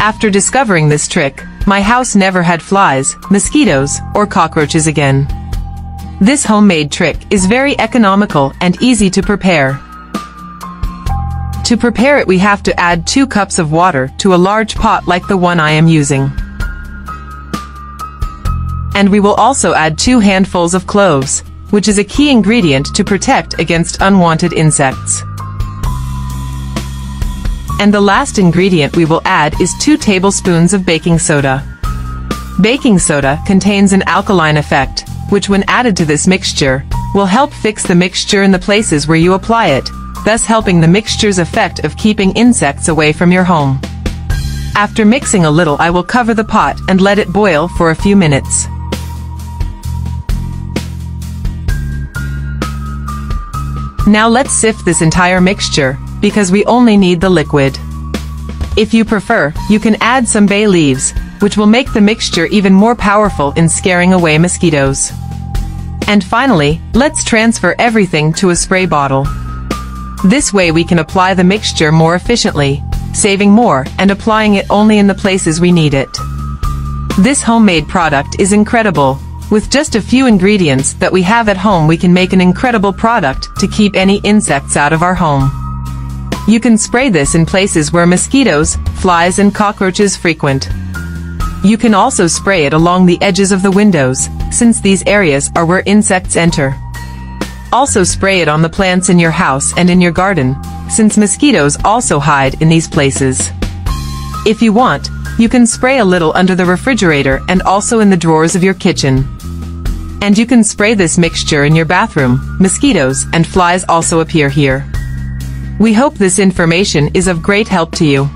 After discovering this trick, my house never had flies, mosquitoes, or cockroaches again. This homemade trick is very economical and easy to prepare. To prepare it, we have to add 2 cups of water to a large pot like the one I am using. And we will also add 2 handfuls of cloves, which is a key ingredient to protect against unwanted insects. And the last ingredient we will add is 2 tablespoons of baking soda. Baking soda contains an alkaline effect, which when added to this mixture, will help fix the mixture in the places where you apply it, thus helping the mixture's effect of keeping insects away from your home. After mixing a little, I will cover the pot and let it boil for a few minutes. Now let's sift this entire mixture, because we only need the liquid. If you prefer, you can add some bay leaves, which will make the mixture even more powerful in scaring away mosquitoes. And finally, let's transfer everything to a spray bottle. This way we can apply the mixture more efficiently, saving more and applying it only in the places we need it. This homemade product is incredible. With just a few ingredients that we have at home, we can make an incredible product to keep any insects out of our home. You can spray this in places where mosquitoes, flies and cockroaches frequent. You can also spray it along the edges of the windows, since these areas are where insects enter. Also spray it on the plants in your house and in your garden, since mosquitoes also hide in these places. If you want, you can spray a little under the refrigerator and also in the drawers of your kitchen. And you can spray this mixture in your bathroom. Mosquitoes and flies also appear here. We hope this information is of great help to you.